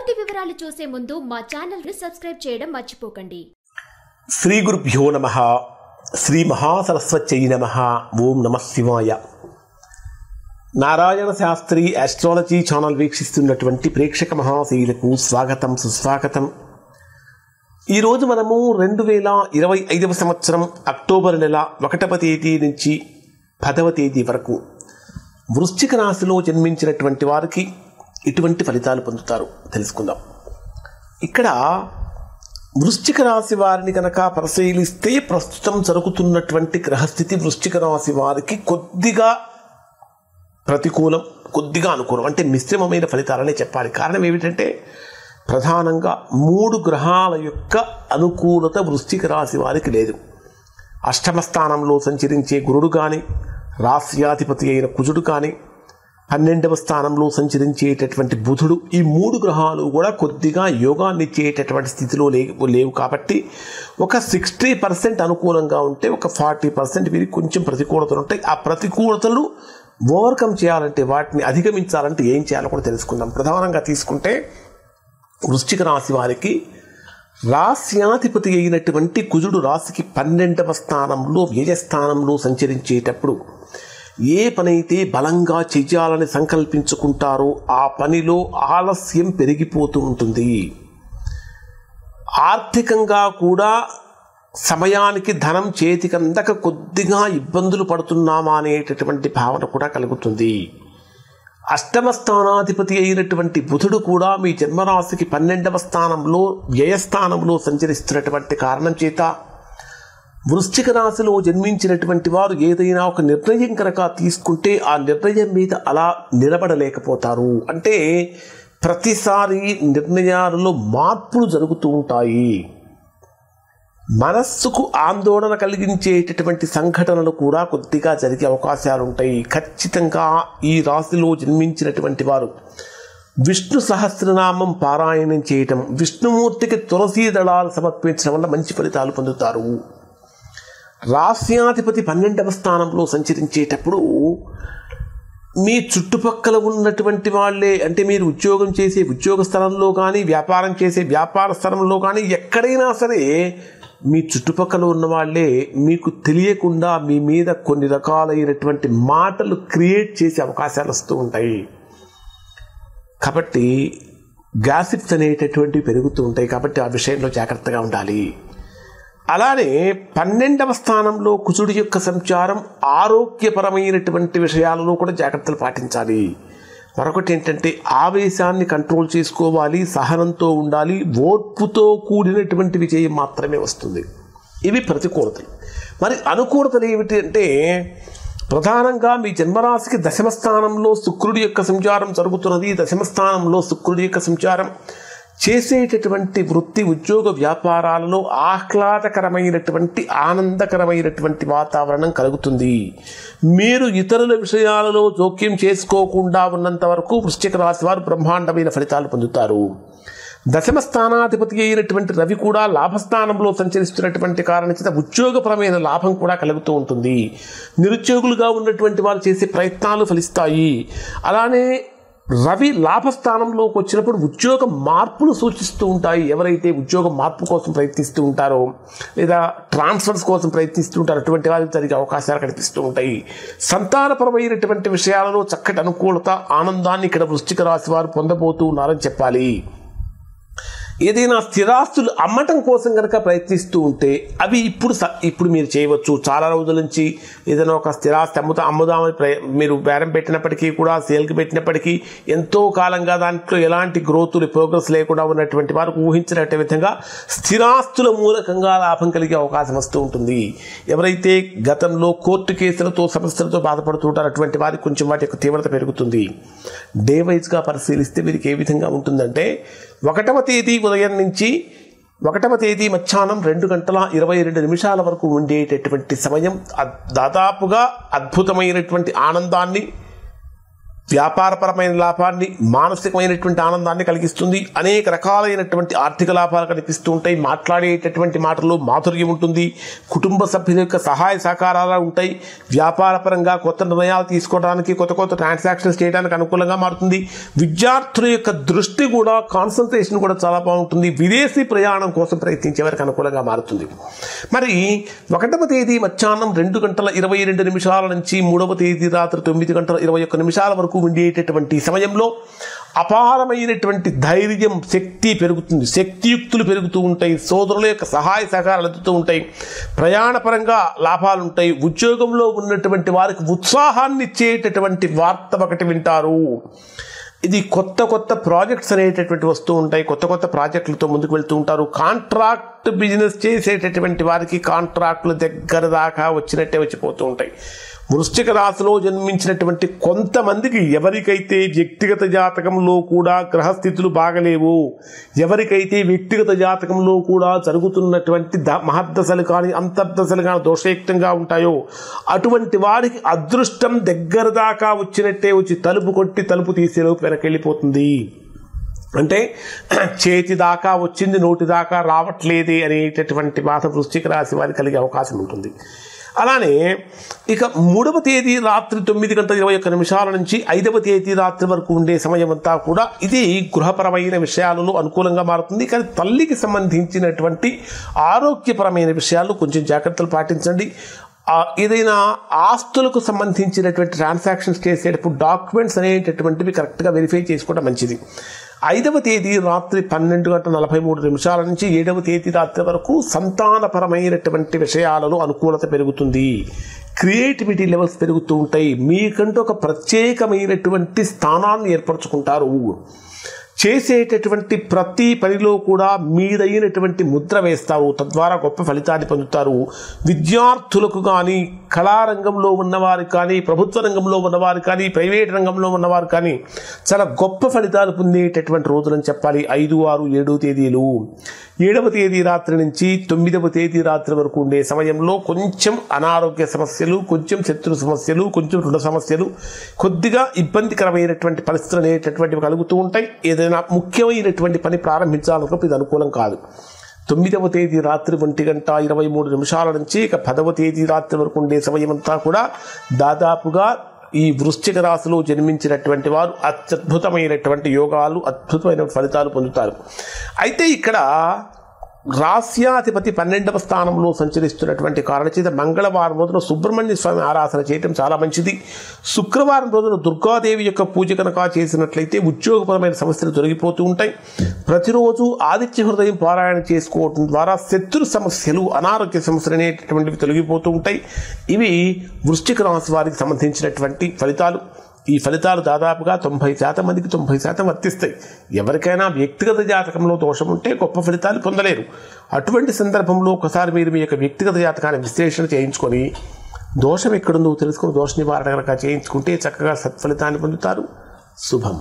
పూర్తి వివరాలు చూసే ముందు మా ఛానల్ ని సబ్స్క్రైబ్ చేయడం మర్చిపోకండి. శ్రీ గురుభ్యో నమః. శ్రీ మహాసరస్వత్యై నమః. ఓం నమః శివాయ. నారాయణ శాస్త్రి ఆస్ట్రాలజీ ఛానల్ వీక్షిస్తున్నటువంటి ప్రేక్షక మహాశీలకు స్వాగతం, సుస్వాగతం. ఈరోజు మనము 2025 సంవత్సరం అక్టోబర్ నెల 1వ తేదీ నుంచి 10వ తేదీ వరకు వృశ్చిక రాశిలో జన్మించినటువంటి వారికి ఇటువంటి ఫలితాలు పొందుతారు తెలుసుకుందాం. ఇక్కడ వృశ్చిక రాశి వారిని కనుక పరిశీలిస్తే ప్రస్తుతం జరుగుతున్నటువంటి గ్రహస్థితి వృశ్చిక రాశి వారికి కొద్దిగా ప్రతికూలం, కొద్దిగా అనుకూలం, అంటే మిశ్రమమైన ఫలితాలనే చెప్పాలి. కారణం ఏమిటంటే ప్రధానంగా 3 గ్రహాల యొక్క అనుకూలత వృశ్చిక రాశి వారికి లేదు. అష్టమ స్థానంలో సంచరించే గురుడు కానీ, రాశ్యాధిపతి అయిన కుజుడు కానీ, 12వ స్థానంలో సంచరించేటటువంటి బుధుడు, ఈ 3 గ్రహాలు కూడా కొద్దిగా యోగాన్ని ఇచ్చేటటువంటి స్థితిలో లేవు. కాబట్టి ఒక 60% అనుకూలంగా ఉంటే ఒక 40% వీరికి కొంచెం ప్రతికూలతలు ఉంటాయి. ఆ ప్రతికూలతలు ఓవర్కమ్ చేయాలంటే, వాటిని అధిగమించాలంటే ఏం చేయాలో కూడా తెలుసుకుందాం. ప్రధానంగా తీసుకుంటే వృశ్చిక రాశి వారికి రాశ్యాధిపతి అయినటువంటి కుజుడు రాశికి 12వ స్థానంలో వ్యయస్థానంలో సంచరించేటప్పుడు ఏ పనైతే బలంగా చెయ్యాలని సంకల్పించుకుంటారో ఆ పనిలో ఆలస్యం పెరిగిపోతూ ఉంటుంది. ఆర్థికంగా కూడా సమయానికి ధనం చేతికి అందక కొద్దిగా ఇబ్బందులు పడుతున్నామా అనేటటువంటి భావన కూడా కలుగుతుంది. అష్టమ స్థానాధిపతి అయినటువంటి బుధుడు కూడా మీ జన్మరాశికి 12వ స్థానంలో వ్యయస్థానంలో సంచరిస్తున్నటువంటి కారణం చేత వృశ్చిక రాశిలో జన్మించినటువంటి వారు ఏదైనా ఒక నిర్ణయం కనుక తీసుకుంటే ఆ నిర్ణయం మీద అలా నిలబడలేకపోతారు. అంటే ప్రతిసారి నిర్ణయాలలో మార్పులు జరుగుతూ ఉంటాయి. మనస్సుకు ఆందోళన కలిగించేటటువంటి సంఘటనలు కూడా కొద్దిగా జరిగే అవకాశాలు ఉంటాయి. ఖచ్చితంగా ఈ రాశిలో జన్మించినటువంటి వారు విష్ణు సహస్రనామం పారాయణం చేయటం, విష్ణుమూర్తికి తులసీ దళాలు సమర్పించడం వల్ల మంచి ఫలితాలు పొందుతారు. రాశ్యాధిపతి 12వ స్థానంలో సంచరించేటప్పుడు మీ చుట్టుపక్కల ఉన్నటువంటి వాళ్ళే, అంటే మీరు ఉద్యోగం చేసే ఉద్యోగ స్థలంలో కానీ, వ్యాపారం చేసే వ్యాపార స్థలంలో కానీ, ఎక్కడైనా సరే మీ చుట్టుపక్కల ఉన్న వాళ్ళే మీకు తెలియకుండా మీ మీద కొన్ని రకాలైనటువంటి మాటలు క్రియేట్ చేసే అవకాశాలు వస్తూ ఉంటాయి. కాబట్టి గాసిప్స్ అనేటటువంటివి పెరుగుతూ ఉంటాయి. కాబట్టి ఆ విషయంలో జాగ్రత్తగా ఉండాలి. అలానే 12వ స్థానంలో కుజుడి యొక్క సంచారం ఆరోగ్యపరమైనటువంటి విషయాలలో కూడా జాగ్రత్తలు పాటించాలి. మరొకటి ఏంటంటే ఆవేశాన్ని కంట్రోల్ చేసుకోవాలి, సహనంతో ఉండాలి, ఓర్పుతో కూడినటువంటి విజయం మాత్రమే వస్తుంది. ఇవి ప్రతికూలతలు. మరి అనుకూలతలు ఏమిటి అంటే ప్రధానంగా మీ జన్మరాశికి 10వ స్థానంలో శుక్రుడి యొక్క సంచారం జరుగుతున్నది. 10వ స్థానంలో శుక్రుడి యొక్క సంచారం చేసేటటువంటి వృత్తి, ఉద్యోగ, వ్యాపారాలలో ఆహ్లాదకరమైనటువంటి ఆనందకరమైనటువంటి వాతావరణం కలుగుతుంది. మీరు ఇతరుల విషయాలలో జోక్యం చేసుకోకుండా ఉన్నంత వరకు వృశ్చిక రాశి వారు బ్రహ్మాండమైన ఫలితాలు పొందుతారు. 10వ స్థానాధిపతి అయినటువంటి రవి కూడా లాభస్థానంలో సంచరిస్తున్నటువంటి కారణం చేత ఉద్యోగపరమైన లాభం కూడా కలుగుతూ ఉంటుంది. నిరుద్యోగులుగా ఉన్నటువంటి వారు చేసే ప్రయత్నాలు ఫలిస్తాయి. అలానే రవి లాభస్థానంలోకి వచ్చినప్పుడు ఉద్యోగ మార్పులు సూచిస్తూ ఉంటాయి. ఎవరైతే ఉద్యోగ మార్పు కోసం ప్రయత్నిస్తూ ఉంటారో లేదా ట్రాన్స్ఫర్స్ కోసం ప్రయత్నిస్తూ ఉంటారో అటువంటి వారికి జరిగే అవకాశాలు కనిపిస్తూ ఉంటాయి. సంతానపరమైనటువంటి విషయాలలో చక్కటి అనుకూలత, ఆనందాన్ని ఇక్కడ వృశ్చిక రాశి వారు పొందబోతూ ఉన్నారని చెప్పాలి. ఏదైనా స్థిరాస్తులు అమ్మటం కోసం కనుక ప్రయత్నిస్తూ ఉంటే అవి ఇప్పుడు మీరు చేయవచ్చు. చాలా రోజుల నుంచి ఏదైనా ఒక స్థిరాస్తి అమ్ముదామని మీరు బేరం పెట్టినప్పటికీ కూడా, సేల్కి పెట్టినప్పటికీ ఎంతో కాలంగా దాంట్లో ఎలాంటి ప్రోగ్రెస్ లేకుండా ఉన్నటువంటి వారు ఊహించినట్టు విధంగా స్థిరాస్తుల మూలకంగా లాభం కలిగే అవకాశం వస్తూ ఉంటుంది. ఎవరైతే గతంలో కోర్టు కేసులతో సమస్యలతో బాధపడుతూ ఉంటారో అటువంటి వారికి కొంచెం వాటి యొక్క తీవ్రత పెరుగుతుంది. డే వైజ్గా పరిశీలిస్తే వీరికి ఏ విధంగా ఉంటుందంటే 1వ తేదీ ఉదయం నుంచి 1వ తేదీ మధ్యాహ్నం 2:22 వరకు ఉండేటటువంటి సమయం దాదాపుగా అద్భుతమైనటువంటి ఆనందాన్ని, వ్యాపారపరమైన లాభాన్ని, మానసికమైనటువంటి ఆనందాన్ని కలిగిస్తుంది. అనేక రకాలైనటువంటి ఆర్థిక లాభాలు కనిపిస్తూ ఉంటాయి. మాట్లాడేటటువంటి మాటల్లో మాధుర్యం ఉంటుంది. కుటుంబ సభ్యుల యొక్క సహాయ సహకారాలు ఉంటాయి. వ్యాపారపరంగా కొత్త నిర్ణయాలు తీసుకోవడానికి, కొత్త కొత్త ట్రాన్సాక్షన్స్ చేయడానికి అనుకూలంగా మారుతుంది. విద్యార్థుల యొక్క దృష్టి కూడా, కాన్సన్ట్రేషన్ కూడా చాలా బాగుంటుంది. విదేశీ ప్రయాణం కోసం ప్రయత్నించే వారికి అనుకూలంగా మారుతుంది. మరి 1వ తేదీ మధ్యాహ్నం 2:22 నుంచి 3వ తేదీ రాత్రి 9:21 వరకు ఉండేటటువంటి సమయంలో అపారమైనటువంటి ధైర్యం, శక్తి పెరుగుతుంది. శక్తియుక్తులు పెరుగుతూ ఉంటాయి. సోదరుల యొక్క సహాయ సహకారాలు అందుతూ ఉంటాయి. ప్రయాణపరంగా లాభాలు ఉంటాయి. ఉద్యోగంలో ఉన్నటువంటి వారికి ఉత్సాహాన్ని ఇచ్చేటటువంటి వార్త ఒకటి వింటారు. ఇది కొత్త కొత్త ప్రాజెక్ట్స్ అనేటటువంటి వస్తూ ఉంటాయి. కొత్త కొత్త ప్రాజెక్టులతో ముందుకు వెళ్తూ ఉంటారు. కాంట్రాక్ట్ బిజినెస్ చేసేటటువంటి వారికి కాంట్రాక్టులు దగ్గర దాకా వచ్చినట్టే వచ్చిపోతూ ఉంటాయి. వృశ్చిక రాశిలో జన్మించినటువంటి కొంతమందికి, ఎవరికైతే వ్యక్తిగత జాతకంలో కూడా గ్రహస్థితులు బాగలేవు, ఎవరికైతే వ్యక్తిగత జాతకంలో కూడా జరుగుతున్నటువంటి మహర్దశలు కానీ అంతర్దశలు కానీ దోషయుక్తంగా ఉంటాయో అటువంటి వారికి అదృష్టం దగ్గర దాకా వచ్చినట్టే వచ్చి తలుపు కొట్టి తలుపు తీసేలోపు వెనకెళ్ళిపోతుంది. అంటే చేతి దాకా వచ్చింది, నోటి దాకా రావట్లేదే అనేటటువంటి బాధ వృశ్చిక రాశి వారికి కలిగే అవకాశం ఉంటుంది. అలానే ఇక 3వ తేదీ రాత్రి 9:21 నుంచి 5వ తేదీ రాత్రి వరకు ఉండే సమయం అంతా కూడా ఇది గృహపరమైన విషయాలలో అనుకూలంగా మారుతుంది. కానీ తల్లికి సంబంధించినటువంటి ఆరోగ్యపరమైన విషయాలు కొంచెం జాగ్రత్తలు పాటించండి. ఏదైనా ఆస్తులకు సంబంధించినటువంటి ట్రాన్సాక్షన్స్ చేసేటప్పుడు డాక్యుమెంట్స్ అనేటటువంటివి కరెక్ట్గా వెరిఫై చేసుకోవడం మంచిది. 5వ తేదీ రాత్రి 12:43 నుంచి 7వ తేదీ రాత్రి వరకు సంతానపరమైనటువంటి విషయాలలో అనుకూలత పెరుగుతుంది. క్రియేటివిటీ లెవెల్స్ పెరుగుతూ ఉంటాయి. మీకంటూ ఒక ప్రత్యేకమైనటువంటి స్థానాన్ని ఏర్పరచుకుంటారు. చేసేటటువంటి ప్రతి పనిలో కూడా మీదైనటువంటి ముద్ర వేస్తారు. తద్వారా గొప్ప ఫలితాన్ని పొందుతారు. విద్యార్థులకు కానీ, కళారంగంలో ఉన్నవారు కానీ, ప్రభుత్వ రంగంలో ఉన్నవారు కానీ, ప్రైవేట్ రంగంలో ఉన్నవారు కానీ చాలా గొప్ప ఫలితాలు పొందేటటువంటి రోజులని చెప్పాలి. 5, 6, 7 తేదీలు. 7వ తేదీ రాత్రి నుంచి 9వ తేదీ రాత్రి వరకు ఉండే సమయంలో కొంచెం అనారోగ్య సమస్యలు, కొంచెం శత్రు సమస్యలు, కొంచెం రుణ సమస్యలు, కొద్దిగా ఇబ్బందికరమైనటువంటి పరిస్థితులు అనేటటువంటివి కలుగుతూ ఉంటాయి. ఏదైనా ముఖ్యమైనటువంటి పని ప్రారంభించాలనుకో ఇది అనుకూలం కాదు. 9వ తేదీ రాత్రి 1:23 నుంచి ఇక 10వ తేదీ రాత్రి వరకు ఉండే సమయం అంతా కూడా దాదాపుగా ఈ వృశ్చిక రాశిలో జన్మించినటువంటి వారు అత్యద్భుతమైనటువంటి యోగాలు, అద్భుతమైన ఫలితాలు పొందుతారు. అయితే ఇక్కడ రాస్యాధిపతి 12వ స్థానంలో సంచరిస్తున్నటువంటి కారణం చేత మంగళవారం రోజున సుబ్రహ్మణ్య స్వామి ఆరాధన చేయటం చాలా మంచిది. శుక్రవారం రోజున దుర్గాదేవి యొక్క పూజ కనుక చేసినట్లయితే ఉద్యోగపరమైన సమస్యలు తొలగిపోతూ ఉంటాయి. ప్రతిరోజు ఆదిత్య హృదయం పారాయణ చేసుకోవడం ద్వారా శత్రు సమస్యలు, అనారోగ్య సమస్యలు అనేటటువంటివి తొలగిపోతూ ఉంటాయి. ఇవి వృశ్చిక రాశి వారికి సంబంధించినటువంటి ఫలితాలు. ఈ ఫలితాలు దాదాపుగా 90% మందికి 90% వర్తిస్తాయి. ఎవరికైనా వ్యక్తిగత జాతకంలో దోషం ఉంటే గొప్ప ఫలితాలు పొందలేరు. అటువంటి సందర్భంలో ఒకసారి మీరు మీ యొక్క వ్యక్తిగత జాతకాన్ని విశ్లేషణ చేయించుకొని దోషం ఎక్కడుందో తెలుసుకొని దోష నివారణ కనుక చేయించుకుంటే చక్కగా సత్ఫలితాన్ని పొందుతారు. శుభం.